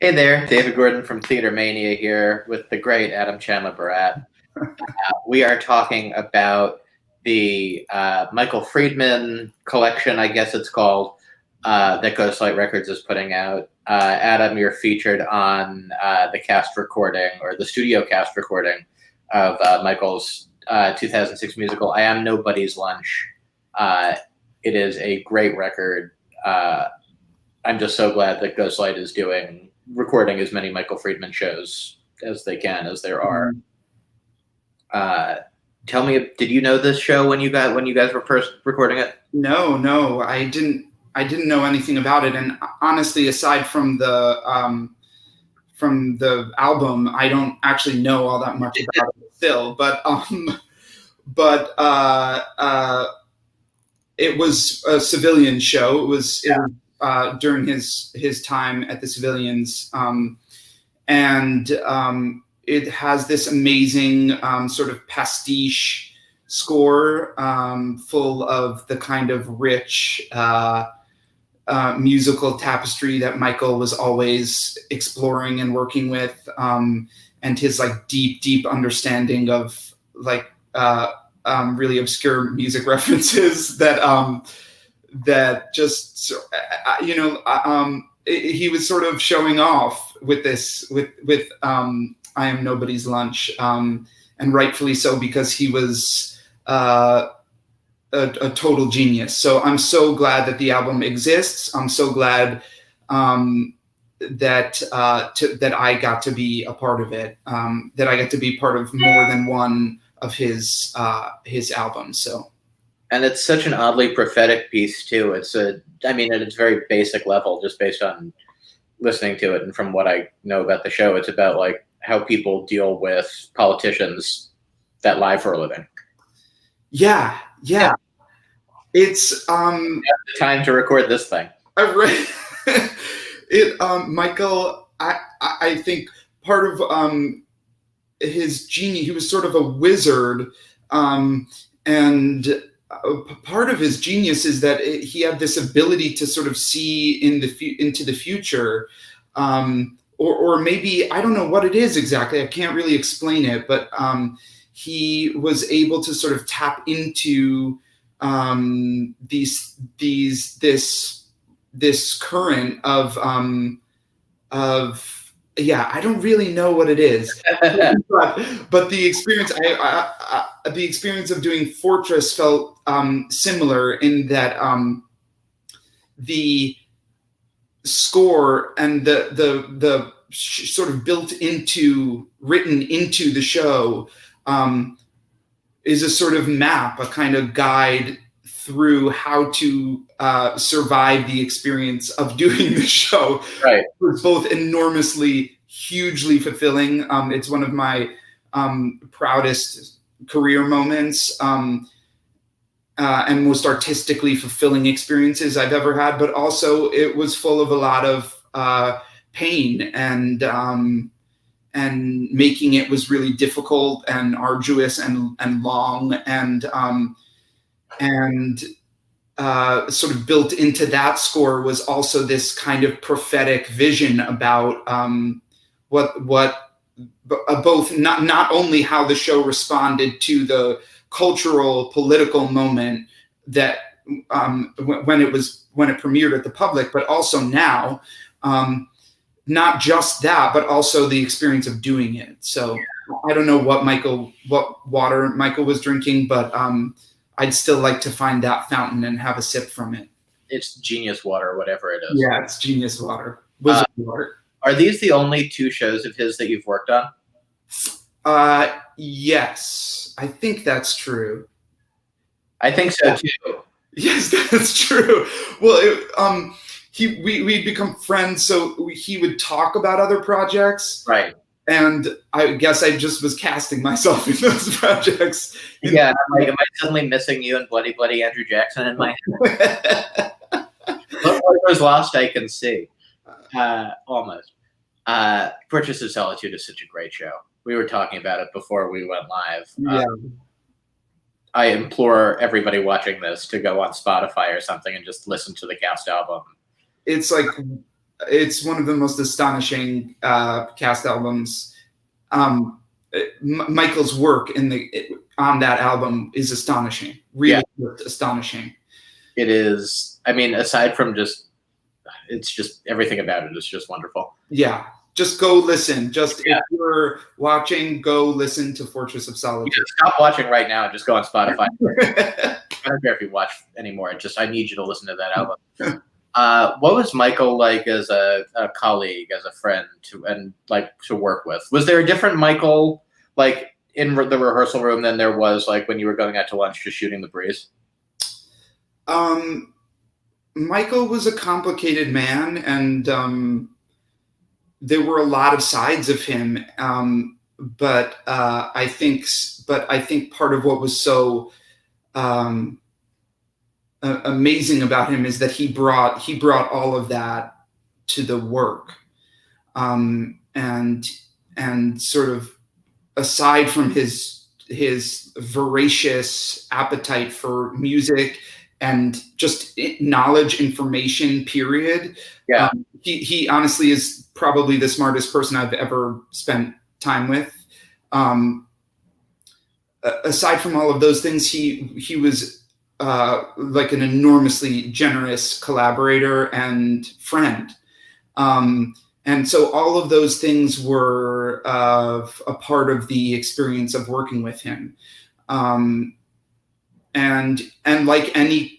Hey there, David Gordon from TheaterMania here with the great Adam Chanler-Berat. We are talking about the Michael Friedman collection, I guess it's called, that Ghostlight Records is putting out. Adam, you're featured on the cast recording, or the studio cast recording, of Michael's 2006 musical, I Am Nobody's Lunch. It is a great record. I'm just so glad that Ghostlight is recording as many Michael Friedman shows as they can, as there are. Tell me, did you know this show when you guys were first recording it? No, I didn't know anything about it, and honestly, aside from the album, I don't actually know all that much about it still. But it was a civilian show. It was during his time at the Civilians, and it has this amazing sort of pastiche score, full of the kind of rich musical tapestry that Michael was always exploring and working with, and his like deep understanding of like really obscure music references that just he was sort of showing off with this with I Am Nobody's Lunch, and rightfully so, because he was a total genius. So I'm so glad that the album exists. I'm so glad that I got to be a part of it, that I got to be part of more than one of his albums. So. And it's such an oddly prophetic piece too. At its very basic level, just based on listening to it and from what I know about the show, it's about like how people deal with politicians that lie for a living. Yeah. It's the time to record this thing. I read it. Michael, I think part of his genius, he was sort of a wizard, and part of his genius is that he had this ability to sort of see into the future, or maybe, I don't know what it is exactly. I can't really explain it, but he was able to sort of tap into this current of I don't really know what it is, but the experience, the experience of doing Fortress felt similar in that the score and the sort of written into the show is a sort of map, a kind of guide through how to survive the experience of doing the show. Right. It was both enormously, hugely fulfilling. It's one of my proudest career moments, and most artistically fulfilling experiences I've ever had. But also, it was full of a lot of pain, and making it was really difficult and arduous and long, and sort of built into that score was also this kind of prophetic vision about both not only how the show responded to the cultural political moment that when it premiered at the public, but also now, not just that, but also the experience of doing it. So I don't know what water Michael was drinking, but I'd still like to find that fountain and have a sip from it. It's genius water, whatever it is. Yeah, it's genius water. Wizard water. Are these the only two shows of his that you've worked on? Yes, I think that's true. I think so too. Yes, that's true. Well, we'd become friends, so he would talk about other projects. Right. And I guess I just was casting myself in those projects. Yeah, I'm like, am I suddenly missing you and Bloody Bloody Andrew Jackson in my head? What was lost, I can see. Almost. Fortress of Solitude is such a great show. We were talking about it before we went live. Yeah. I implore everybody watching this to go on Spotify or something and just listen to the cast album. It's like it's one of the most astonishing cast albums. Michael's work on that album is astonishing, really astonishing. It is. I mean, aside from it's just everything about it is just wonderful. Yeah, just go listen. If you're watching, go listen to Fortress of Solitude. Stop watching right now and just go on Spotify. I don't care if you watch anymore. I need you to listen to that album. What was Michael like as a colleague, as a friend, to work with? Was there a different Michael, like in the rehearsal room, than there was like when you were going out to lunch just shooting the breeze? Michael was a complicated man, and there were a lot of sides of him. But I think part of what was so amazing about him is that he brought all of that to the work, and sort of aside from his voracious appetite for music and just knowledge, information, period. Yeah. He honestly is probably the smartest person I've ever spent time with. Aside from all of those things, he was like an enormously generous collaborator and friend. And so all of those things were a part of the experience of working with him. And like any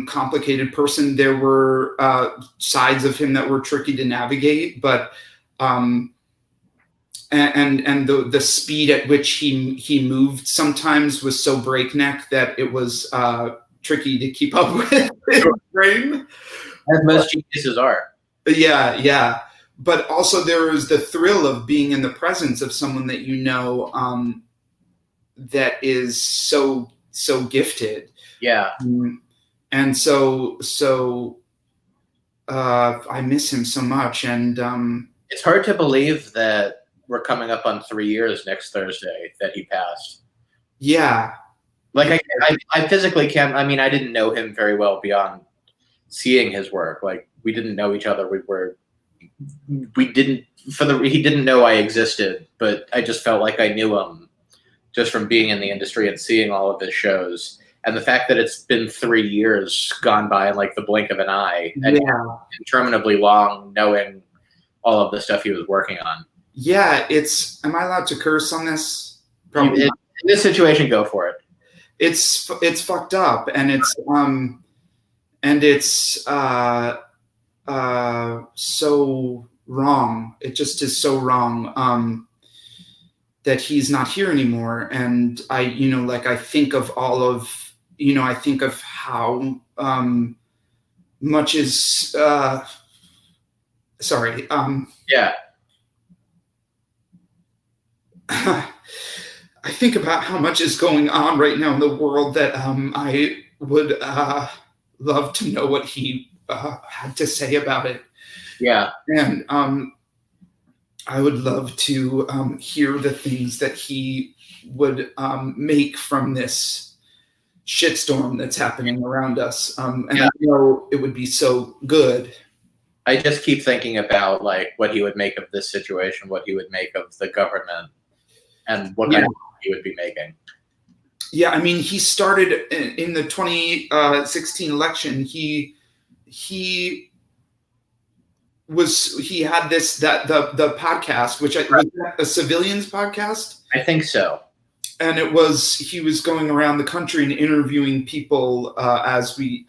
complicated person, there were sides of him that were tricky to navigate, but and the speed at which he moved sometimes was so breakneck that it was tricky to keep up with his brain. As most geniuses are. Yeah. But also there is the thrill of being in the presence of someone that you know that is so gifted. Yeah. And so I miss him so much. And it's hard to believe that we're coming up on 3 years next Thursday that he passed. Yeah. Like I physically can't. I mean, I didn't know him very well beyond seeing his work. Like we didn't know each other. He didn't know I existed, but I just felt like I knew him just from being in the industry and seeing all of his shows. And the fact that it's been 3 years gone by in like the blink of an eye, and interminably long, knowing all of the stuff he was working on. Yeah, am I allowed to curse on this? Probably. In this situation, go for it. It's fucked up, and it's so wrong. It just is so wrong that he's not here anymore. And I think of I think of how much is sorry. Yeah. I think about how much is going on right now in the world that I would love to know what he had to say about it. Yeah. And I would love to hear the things that he would make from this shitstorm that's happening around us. And I know it would be so good. I just keep thinking about like what he would make of this situation, what he would make of the government, and what kind of he would be making. Yeah, I mean, he started in the 2016 election. He had the podcast, which was a civilians podcast. I think so. And he was going around the country and interviewing people as we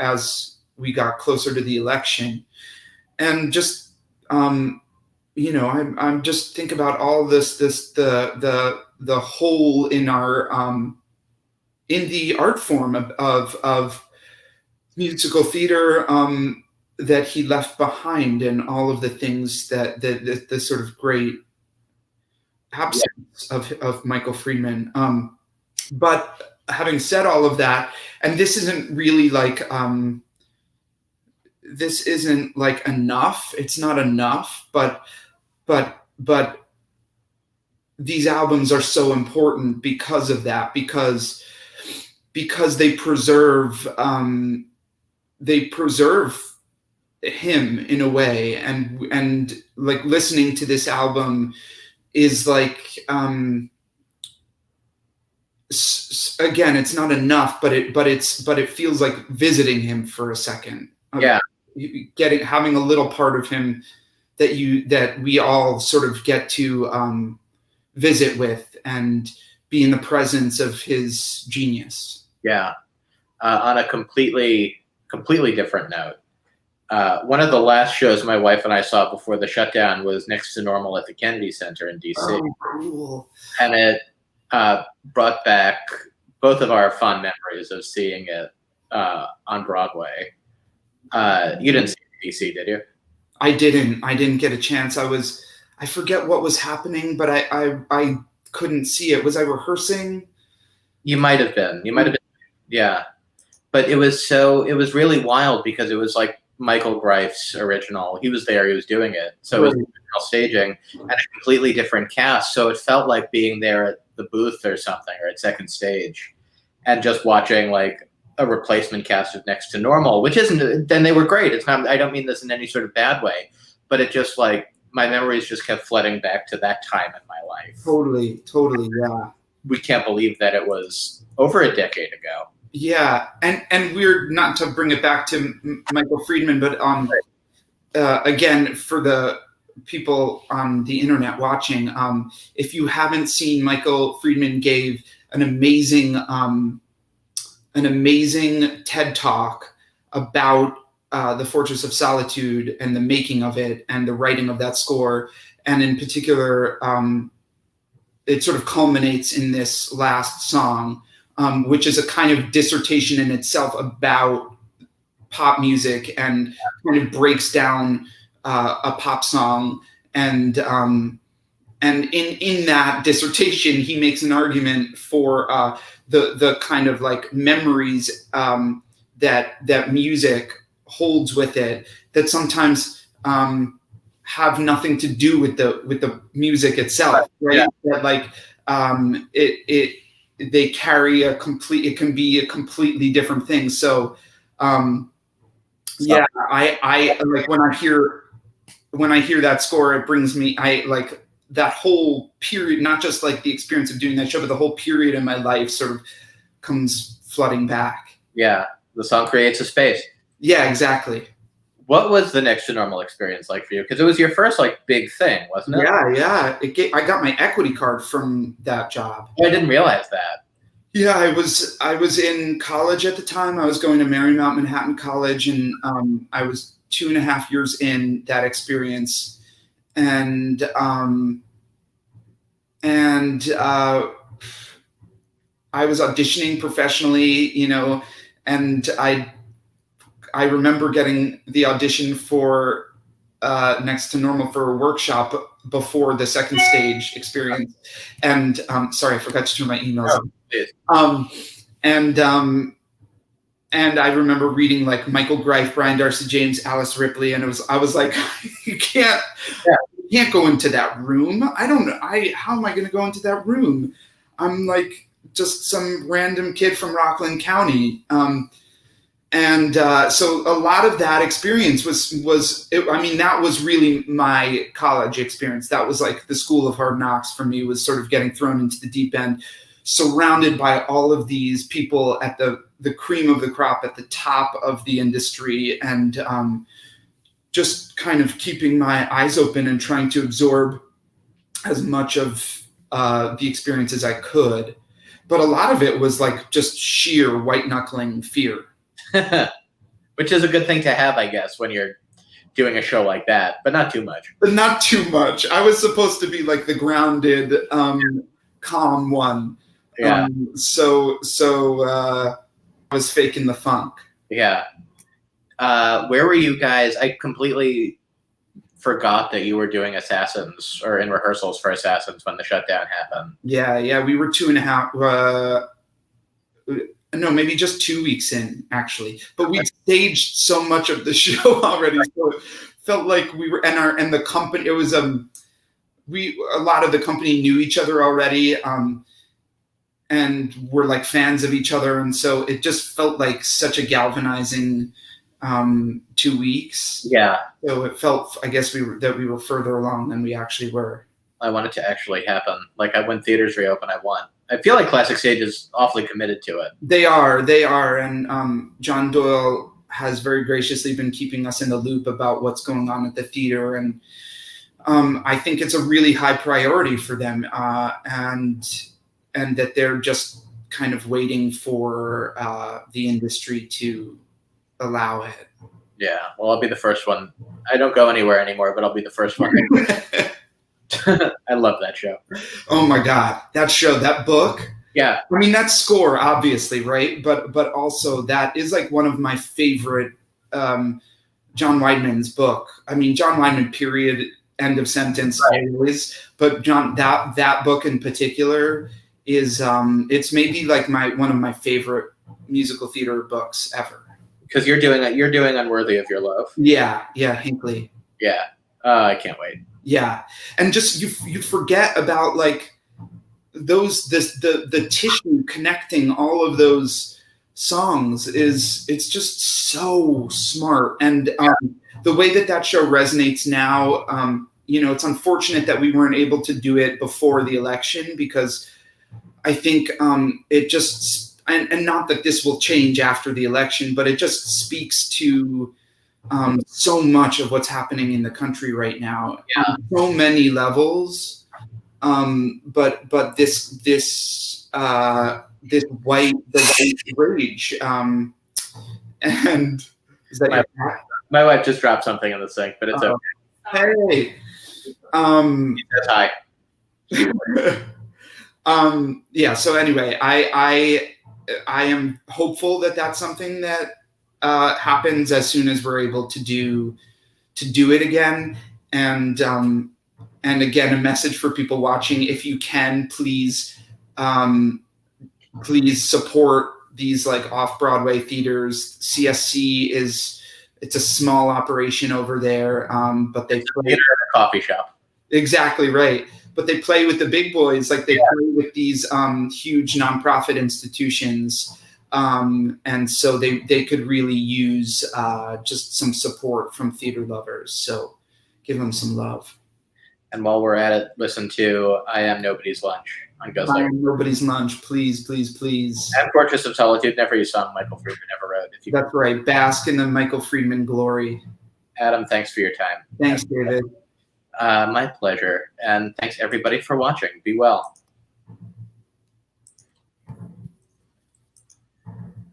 got closer to the election, and just I'm just think about all the hole in our in the art form of musical theater that he left behind, and all of the things that the sort of great absence of Michael Friedman. But having said all of that, and this isn't really like enough. It's not enough, but these albums are so important because of that, because they preserve him in a way, and like listening to this album is like, again, it's not enough, but it feels like visiting him for a second. Yeah. Having a little part of him that we all sort of get to visit with and be in the presence of his genius. Yeah. On a completely different note, one of the last shows my wife and I saw before the shutdown was Next to Normal at the Kennedy Center in DC. Oh, cool. And it brought back both of our fond memories of seeing it on Broadway. You didn't see it in DC, did you? I didn't get a chance. I forget what was happening, but I couldn't see it. Was I rehearsing? You might have been. Yeah. But it was really wild because it was like Michael Greif's original. He was there, he was doing it. So it was original staging and a completely different cast. So it felt like being there at the booth or something, or at second stage, and just watching like a replacement cast of Next to Normal, which isn't, then they were great. It's not, I don't mean this in any sort of bad way, but it just like, my memories just kept flooding back to that time in my life. Totally, yeah. We can't believe that it was over a decade ago. Yeah, and we're not to bring it back to Michael Friedman, but again, for the people on the internet watching, if you haven't seen, Michael Friedman gave an amazing TED Talk about the Fortress of Solitude and the making of it and the writing of that score, and in particular, it sort of culminates in this last song. Which is a kind of dissertation in itself about pop music and kind of breaks down a pop song. And in that dissertation, he makes an argument for the kind of like memories that music holds with it that sometimes have nothing to do with the music itself, right? Yeah. That like they carry it can be a completely different thing. So, yeah, I like when I hear that score, it brings me, I like that whole period, not just like the experience of doing that show, but the whole period in my life sort of comes flooding back. Yeah. The song creates a space. Yeah, exactly. What was the Next to Normal experience like for you? Because it was your first like big thing, wasn't it? Yeah. I got my equity card from that job. Oh, I didn't realize that. Yeah, I was in college at the time. I was going to Marymount Manhattan College, and I was 2.5 years in that experience, and I was auditioning professionally, and I remember getting the audition for Next to Normal for a workshop before the second stage experience. And sorry, I forgot to turn my emails on. And I remember reading like Michael Greif, Brian Darcy James, Alice Ripley, and I was like, you can't go into that room. I don't know. How am I going to go into that room? I'm like just some random kid from Rockland County. So a lot of that experience that was really my college experience. That was like the school of hard knocks for me, was sort of getting thrown into the deep end, surrounded by all of these people at the cream of the crop, at the top of the industry, and just kind of keeping my eyes open and trying to absorb as much of the experience as I could. But a lot of it was like just sheer white knuckling fear. Which is a good thing to have, I guess, when you're doing a show like that, but not too much. But not too much. I was supposed to be like the grounded, calm one. Yeah. So I was faking the funk. Yeah. Where were you guys? I completely forgot that you were doing Assassins, or in rehearsals for Assassins, when the shutdown happened. Yeah. We were 2.5. No, maybe just 2 weeks in, actually. But we staged so much of the show already, so it felt like we were, and the company. It was a lot of the company knew each other already, and were like fans of each other, and so it just felt like such a galvanizing 2 weeks. Yeah. So it felt, I guess, that we were further along than we actually were. I want it to actually happen. Like, when theaters reopen, I want. I feel like Classic Stage is awfully committed to it. They are, and John Doyle has very graciously been keeping us in the loop about what's going on at the theater, and I think it's a really high priority for them, and that they're just kind of waiting for the industry to allow it. Yeah, well, I'll be the first one. I don't go anywhere anymore, but I'll be the first one. I love that show. Oh my God, that show, that book. Yeah. I mean, that score, obviously, right? But also that is like one of my favorite John Weidman's book. I mean, John Weidman, period, end of sentence, right. Always. But John, that book in particular is it's maybe like one of my favorite musical theater books ever. Because you're doing Unworthy of Your Love. Yeah, Hinckley. Yeah, I can't wait. Yeah, and just you forget about like the tissue connecting all of those songs it's just so smart, and the way that show resonates now, it's unfortunate that we weren't able to do it before the election, because I think it just, and not that this will change after the election, but it just speaks to so much of what's happening in the country right now, on so many levels. But this white rage, and is that my wife just dropped something in the sink, but it's okay. Hey, that's high. Yeah. So anyway, I am hopeful that that's something that happens as soon as we're able to do it again. And again, a message for people watching: if you can, please support these like off-Broadway theaters. CSC it's a small operation over there, but they play in a coffee shop. Exactly right. But they play with the big boys, like they play with these huge nonprofit institutions. And so they could really use just some support from theater lovers. So give them some love. And while we're at it, listen to I Am Nobody's Lunch on Ghostlight. I Am Nobody's Lunch, please, please, please. And Fortress of Solitude, never a song Michael Friedman ever wrote. That's right. Bask in the Michael Friedman glory. Adam, thanks for your time. Thanks, David. My pleasure. And thanks everybody for watching. Be well.